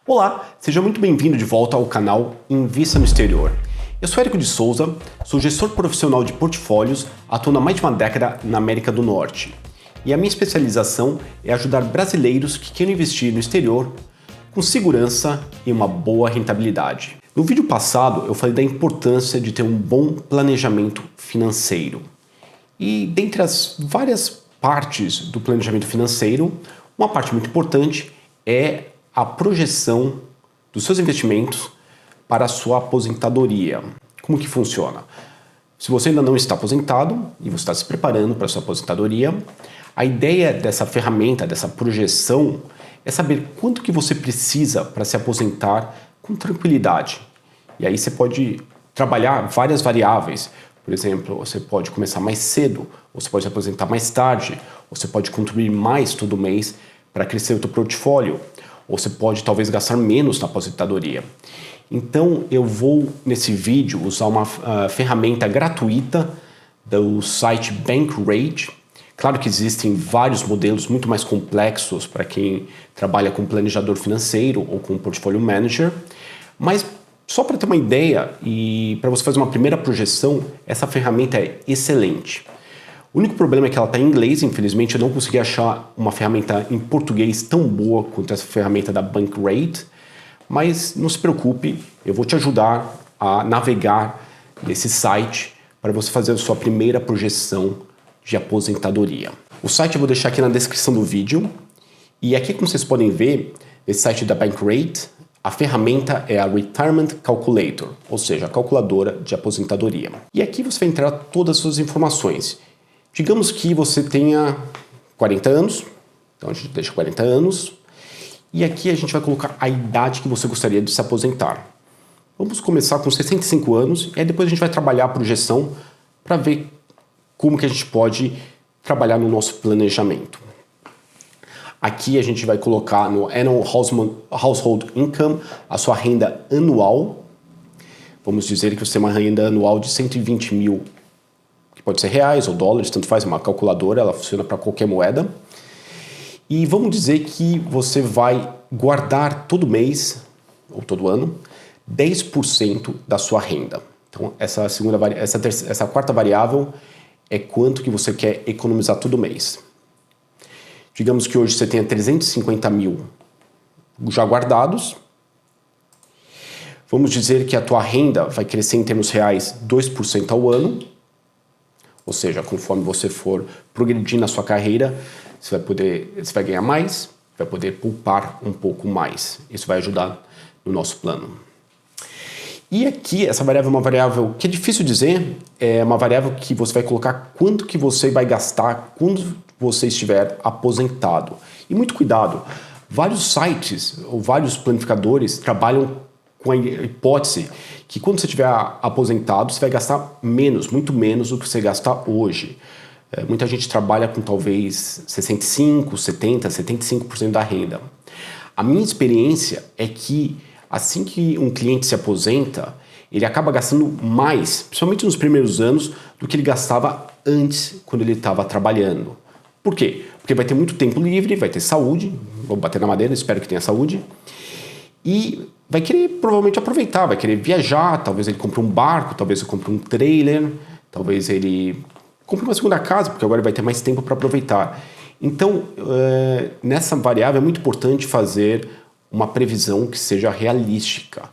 Olá, seja muito bem-vindo de volta ao canal Invista no Exterior. Eu sou Érico de Souza, sou gestor profissional de portfólios, atuando há mais de uma década na América do Norte. E a minha especialização é ajudar brasileiros que querem investir no exterior com segurança e uma boa rentabilidade. No vídeo passado eu falei da importância de ter um bom planejamento financeiro. E dentre as várias partes do planejamento financeiro, uma parte muito importante é a projeção dos seus investimentos para a sua aposentadoria. Como que funciona? Se você ainda não está aposentado e você está se preparando para a sua aposentadoria, a ideia dessa ferramenta, dessa projeção, é saber quanto que você precisa para se aposentar com tranquilidade. E aí você pode trabalhar várias variáveis. Por exemplo, você pode começar mais cedo, ou você pode se aposentar mais tarde, ou você pode contribuir mais todo mês para crescer o seu portfólio, ou você pode talvez gastar menos na aposentadoria. Então eu vou nesse vídeo usar uma ferramenta gratuita do site Bankrate. Claro que existem vários modelos muito mais complexos para quem trabalha com planejador financeiro ou com portfólio manager, mas só para ter uma ideia e para você fazer uma primeira projeção, essa ferramenta é excelente. O único problema é que ela está em inglês, infelizmente eu não consegui achar uma ferramenta em português tão boa quanto essa ferramenta da Bankrate, mas não se preocupe, eu vou te ajudar a navegar nesse site para você fazer a sua primeira projeção de aposentadoria. O site eu vou deixar aqui na descrição do vídeo e aqui, como vocês podem ver, nesse site da Bankrate, a ferramenta é a Retirement Calculator, ou seja, a calculadora de aposentadoria. E aqui você vai entrar todas as suas informações. Digamos que você tenha 40 anos, então a gente deixa 40 anos, e aqui a gente vai colocar a idade que você gostaria de se aposentar. Vamos começar com 65 anos, e aí depois a gente vai trabalhar a projeção para ver como que a gente pode trabalhar no nosso planejamento. Aqui a gente vai colocar no Annual Household Income a sua renda anual. Vamos dizer que você tem uma renda anual de 120 mil, que pode ser reais ou dólares, tanto faz, uma calculadora, ela funciona para qualquer moeda. E vamos dizer que você vai guardar todo mês, ou todo ano, 10% da sua renda. Então essa quarta variável é quanto que você quer economizar todo mês. Digamos que hoje você tenha 350 mil já guardados. Vamos dizer que a tua renda vai crescer em termos reais 2% ao ano. Ou seja, conforme você for progredir na sua carreira, você vai ganhar mais, vai poder poupar um pouco mais. Isso vai ajudar no nosso plano. E aqui, essa variável é uma variável que é difícil dizer, é uma variável que você vai colocar quanto que você vai gastar quando você estiver aposentado. E muito cuidado, vários sites ou vários planificadores trabalham com a hipótese que quando você estiver aposentado, você vai gastar menos, muito menos do que você gasta hoje. Muita gente trabalha com talvez 65%, 70%, 75% da renda. A minha experiência é que assim que um cliente se aposenta, ele acaba gastando mais, principalmente nos primeiros anos, do que ele gastava antes, quando ele estava trabalhando. Por quê? Porque vai ter muito tempo livre, vai ter saúde, vou bater na madeira, espero que tenha saúde, e vai querer provavelmente aproveitar, vai querer viajar, talvez ele compre um barco, talvez ele compre um trailer, talvez ele compre uma segunda casa, porque agora ele vai ter mais tempo para aproveitar. Então, nessa variável é muito importante fazer uma previsão que seja realística.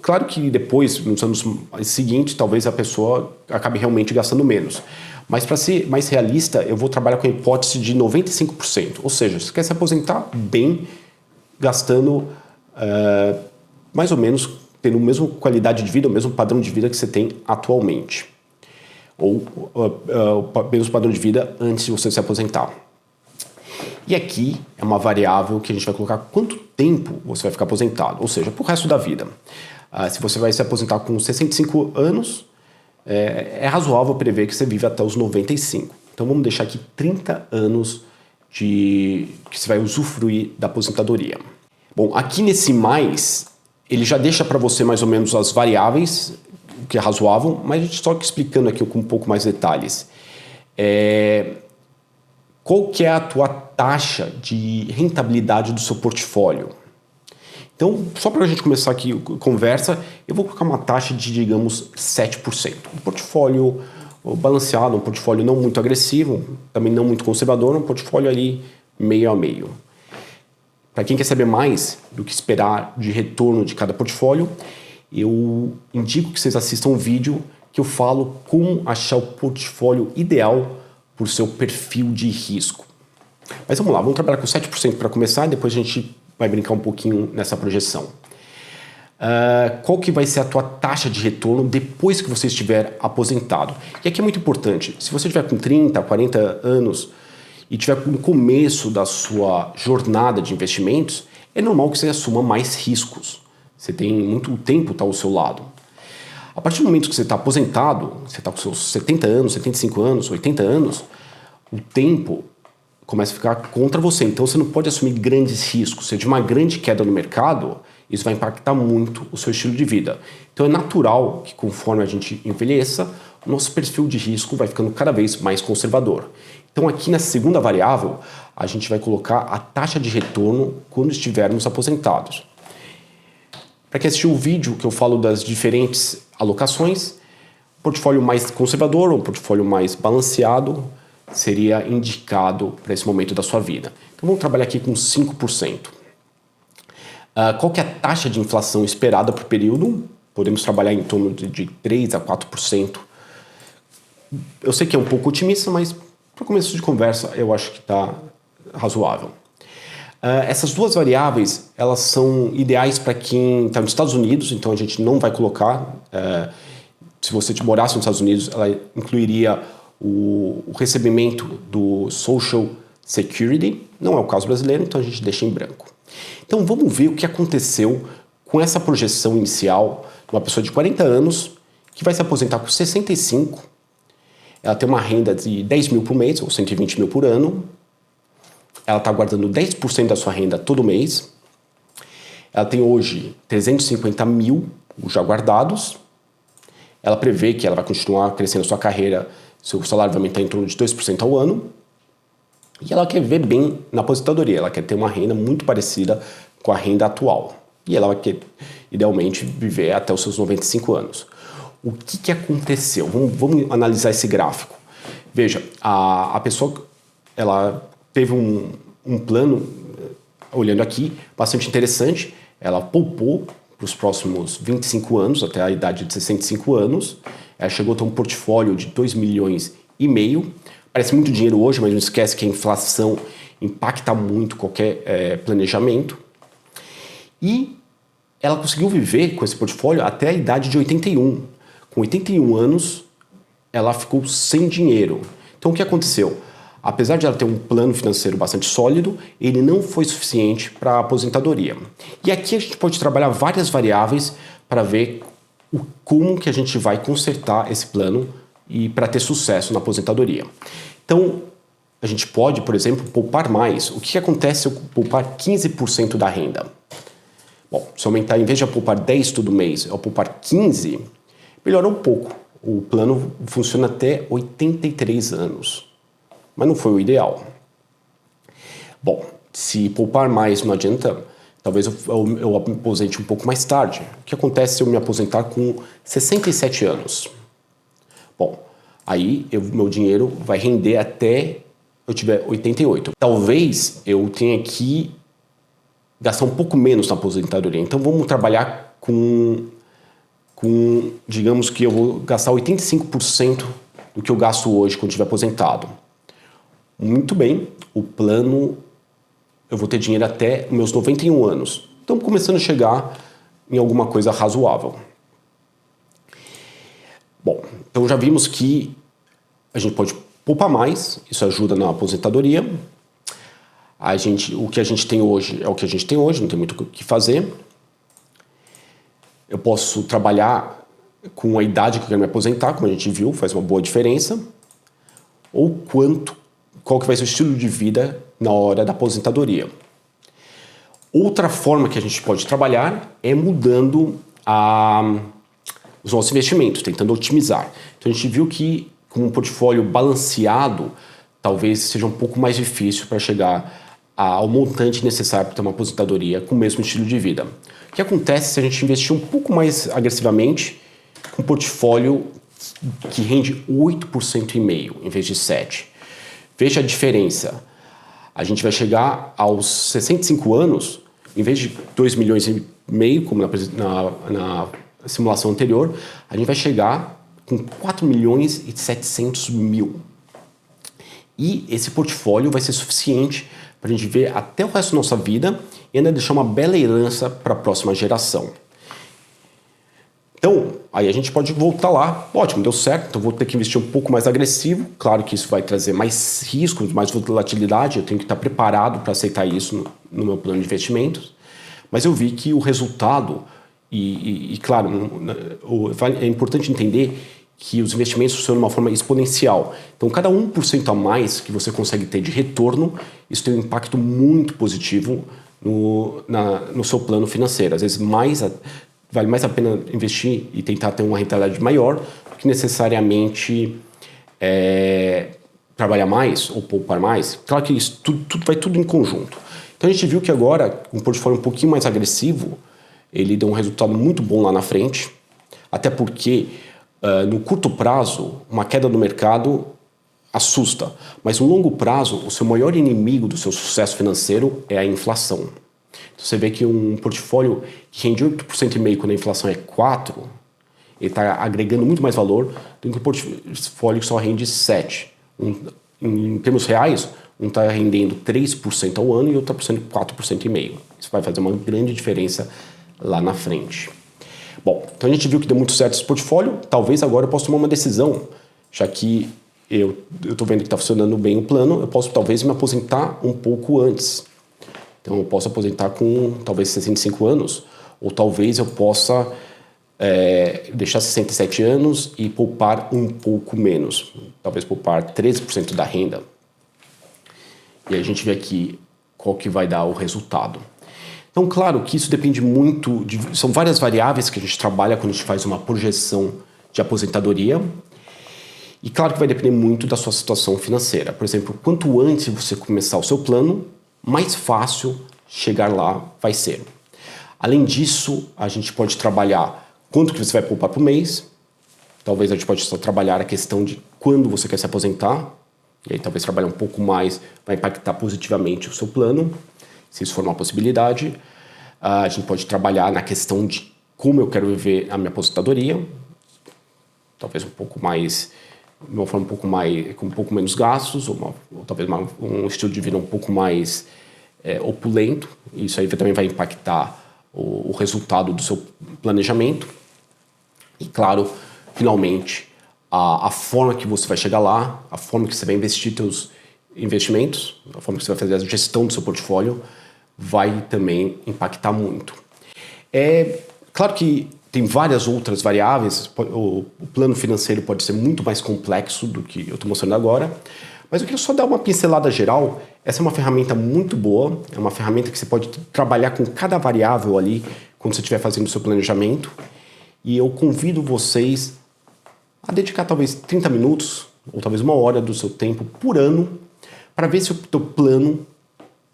Claro que depois, nos anos seguintes, talvez a pessoa acabe realmente gastando menos. Mas para ser mais realista, eu vou trabalhar com a hipótese de 95%. Ou seja, você quer se aposentar bem, gastando mais ou menos, tendo a mesma qualidade de vida, o mesmo padrão de vida que você tem atualmente. Ou o mesmo padrão de vida antes de você se aposentar. E aqui é uma variável que a gente vai colocar quanto tempo você vai ficar aposentado, ou seja, para o resto da vida. Se você vai se aposentar com 65 anos, é razoável prever que você vive até os 95. Então vamos deixar aqui 30 anos que você vai usufruir da aposentadoria. Bom, aqui nesse mais, ele já deixa para você mais ou menos as variáveis, o que é razoável, mas a gente só explicando aqui com um pouco mais detalhes. Qual que é a tua taxa de rentabilidade do seu portfólio? Então, só para a gente começar aqui a conversa, eu vou colocar uma taxa de, digamos, 7%. Um portfólio balanceado, um portfólio não muito agressivo, também não muito conservador, um portfólio ali meio a meio. Para quem quer saber mais do que esperar de retorno de cada portfólio, eu indico que vocês assistam um vídeo que eu falo como achar o portfólio ideal para o seu perfil de risco. Mas vamos lá, vamos trabalhar com 7% para começar e depois a gente vai brincar um pouquinho nessa projeção. Qual que vai ser a tua taxa de retorno depois que você estiver aposentado? E aqui é muito importante, se você estiver com 30, 40 anos e estiver no começo da sua jornada de investimentos, é normal que você assuma mais riscos. Você tem muito tempo ao seu lado. A partir do momento que você está aposentado, você está com seus 70 anos, 75 anos, 80 anos, o tempo começa a ficar contra você. Então você não pode assumir grandes riscos. Se de uma grande queda no mercado, isso vai impactar muito o seu estilo de vida. Então é natural que conforme a gente envelheça, o nosso perfil de risco vai ficando cada vez mais conservador. Então aqui nessa segunda variável, a gente vai colocar a taxa de retorno quando estivermos aposentados. Para quem assistiu o vídeo que eu falo das diferentes alocações, portfólio mais conservador ou portfólio mais balanceado seria indicado para esse momento da sua vida. Então vamos trabalhar aqui com 5%. Qual que é a taxa de inflação esperada para o período? Podemos trabalhar em torno de 3 a 4%. Eu sei que é um pouco otimista, mas para começo de conversa eu acho que está razoável. Essas duas variáveis, elas são ideais para quem está nos Estados Unidos, então a gente não vai colocar. Se você morasse nos Estados Unidos, ela incluiria o recebimento do Social Security. Não é o caso brasileiro, então a gente deixa em branco. Então vamos ver o que aconteceu com essa projeção inicial de uma pessoa de 40 anos que vai se aposentar com 65. Ela tem uma renda de 10 mil por mês, ou 120 mil por ano. Ela está guardando 10% da sua renda todo mês. Ela tem hoje 350 mil já guardados. Ela prevê que ela vai continuar crescendo a sua carreira, seu salário vai aumentar em torno de 2% ao ano. E ela quer ver bem na aposentadoria, ela quer ter uma renda muito parecida com a renda atual. E ela quer, idealmente, viver até os seus 95 anos. O que aconteceu? Vamos analisar esse gráfico. Veja, a pessoa ela teve um plano, olhando aqui, bastante interessante. Ela poupou para os próximos 25 anos, até a idade de 65 anos. Ela chegou a ter um portfólio de 2,5 milhões. Parece muito dinheiro hoje, mas não esquece que a inflação impacta muito qualquer planejamento. E ela conseguiu viver com esse portfólio até a idade de 81. Com 81 anos, ela ficou sem dinheiro. Então o que aconteceu? Apesar de ela ter um plano financeiro bastante sólido, ele não foi suficiente para a aposentadoria. E aqui a gente pode trabalhar várias variáveis para ver como que a gente vai consertar esse plano e para ter sucesso na aposentadoria. Então, a gente pode, por exemplo, poupar mais. O que acontece se eu poupar 15% da renda? Bom, se eu aumentar, em vez de eu poupar 10 todo mês, eu poupar 15, melhora um pouco. O plano funciona até 83 anos. Mas não foi o ideal. Bom, se poupar mais não adianta, talvez eu me aposente um pouco mais tarde. O que acontece se eu me aposentar com 67 anos? Bom, aí meu dinheiro vai render até eu tiver 88. Talvez eu tenha que gastar um pouco menos na aposentadoria. Então vamos trabalhar com digamos que eu vou gastar 85% do que eu gasto hoje quando estiver aposentado. Muito bem, o plano, eu vou ter dinheiro até meus 91 anos. Então, começando a chegar em alguma coisa razoável. Bom, então já vimos que a gente pode poupar mais, isso ajuda na aposentadoria. O que a gente tem hoje é o que a gente tem hoje, não tem muito o que fazer. Eu posso trabalhar com a idade que eu quero me aposentar, como a gente viu, faz uma boa diferença. Ou qual que vai ser o estilo de vida na hora da aposentadoria. Outra forma que a gente pode trabalhar é mudando os nossos investimentos, tentando otimizar. Então a gente viu que com um portfólio balanceado, talvez seja um pouco mais difícil para chegar ao montante necessário para ter uma aposentadoria com o mesmo estilo de vida. O que acontece se a gente investir um pouco mais agressivamente com um portfólio que rende 8,5% em vez de 7%? Veja a diferença. A gente vai chegar aos 65 anos, em vez de 2,5 milhões, como na simulação anterior, a gente vai chegar com 4,7 milhões. E esse portfólio vai ser suficiente para a gente ver até o resto da nossa vida e ainda deixar uma bela herança para a próxima geração. Então, aí a gente pode voltar lá. Ótimo, deu certo, então vou ter que investir um pouco mais agressivo. Claro que isso vai trazer mais riscos, mais volatilidade. Eu tenho que estar preparado para aceitar isso no meu plano de investimentos. Mas eu vi que o resultado, claro, é importante entender que os investimentos funcionam de uma forma exponencial. Então, cada 1% a mais que você consegue ter de retorno, isso tem um impacto muito positivo no seu plano financeiro. Às vezes, vale mais a pena investir e tentar ter uma rentabilidade maior do que necessariamente trabalhar mais ou poupar mais. Claro que isso vai tudo em conjunto. Então, a gente viu que agora, um portfólio um pouquinho mais agressivo, ele deu um resultado muito bom lá na frente, até porque no curto prazo, uma queda no mercado assusta, mas no longo prazo, o seu maior inimigo do seu sucesso financeiro é a inflação. Então, você vê que um portfólio que rende 8,5% quando a inflação é 4%, ele está agregando muito mais valor do que um portfólio que só rende 7%. Em termos reais, um está rendendo 3% ao ano e outro está rendendo 4,5%. Isso vai fazer uma grande diferença lá na frente. Bom, então a gente viu que deu muito certo esse portfólio. Talvez agora eu possa tomar uma decisão, já que eu estou vendo que está funcionando bem o plano, eu posso talvez me aposentar um pouco antes. Então eu posso aposentar com talvez 65 anos, ou talvez eu possa deixar 67 anos e poupar um pouco menos. Talvez poupar 13% da renda. E aí a gente vê aqui qual que vai dar o resultado. Então, claro que isso depende muito, são várias variáveis que a gente trabalha quando a gente faz uma projeção de aposentadoria. E claro que vai depender muito da sua situação financeira. Por exemplo, quanto antes você começar o seu plano, mais fácil chegar lá vai ser. Além disso, a gente pode trabalhar quanto que você vai poupar por mês. Talvez a gente pode só trabalhar a questão de quando você quer se aposentar. E aí talvez trabalhar um pouco mais vai impactar positivamente o seu plano, se isso for uma possibilidade. A gente pode trabalhar na questão de como eu quero viver a minha aposentadoria. Talvez um pouco mais, de uma forma um pouco mais, com um pouco menos gastos, ou talvez um estilo de vida um pouco mais opulento. Isso aí também vai impactar o resultado do seu planejamento. E claro, finalmente, a forma que você vai chegar lá, a forma que você vai investir seus investimentos, a forma que você vai fazer a gestão do seu portfólio, vai também impactar muito. Claro que tem várias outras variáveis, o plano financeiro pode ser muito mais complexo do que eu estou mostrando agora, mas eu queria só dar uma pincelada geral. Essa é uma ferramenta muito boa, é uma ferramenta que você pode trabalhar com cada variável ali quando você estiver fazendo o seu planejamento, e eu convido vocês a dedicar talvez 30 minutos, ou talvez 1 hora do seu tempo por ano, para ver se o teu plano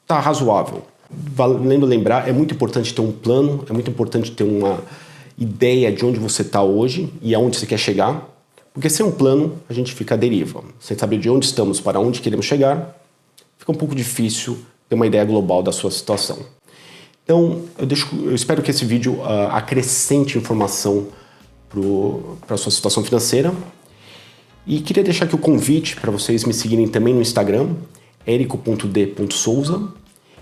está razoável. Valendo lembrar, é muito importante ter um plano, é muito importante ter uma ideia de onde você está hoje e aonde você quer chegar, porque sem um plano a gente fica à deriva. Sem saber de onde estamos para onde queremos chegar, fica um pouco difícil ter uma ideia global da sua situação. Então, eu espero que esse vídeo acrescente informação para a sua situação financeira. E queria deixar aqui o convite para vocês me seguirem também no Instagram, erico.d.souza,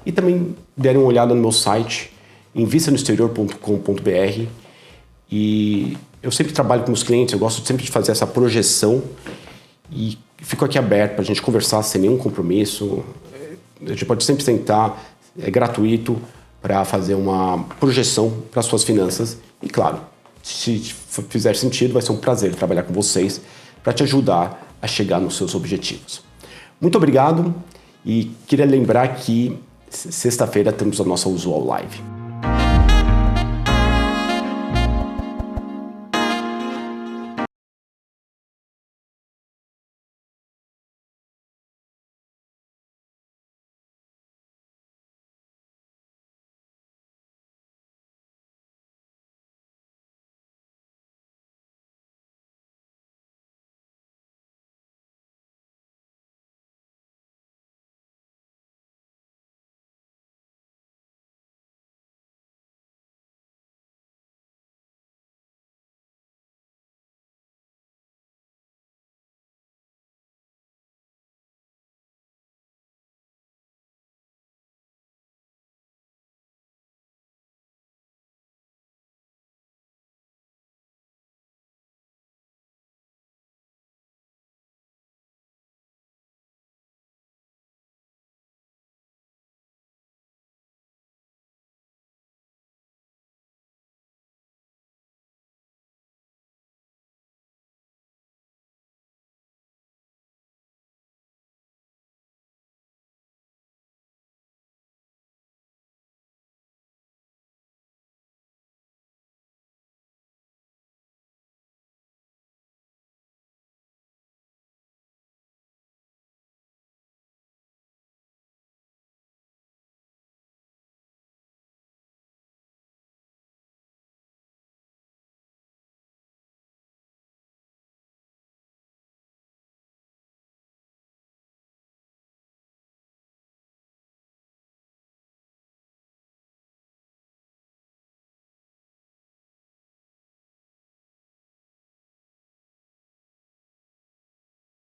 e também derem uma olhada no meu site, invistanoexterior.com.br. E eu sempre trabalho com meus clientes, eu gosto sempre de fazer essa projeção e fico aqui aberto para a gente conversar sem nenhum compromisso. A gente pode sempre sentar, é gratuito, para fazer uma projeção para as suas finanças. E claro, se fizer sentido, vai ser um prazer trabalhar com vocês para te ajudar a chegar nos seus objetivos. Muito obrigado e queria lembrar que sexta-feira temos a nossa usual live.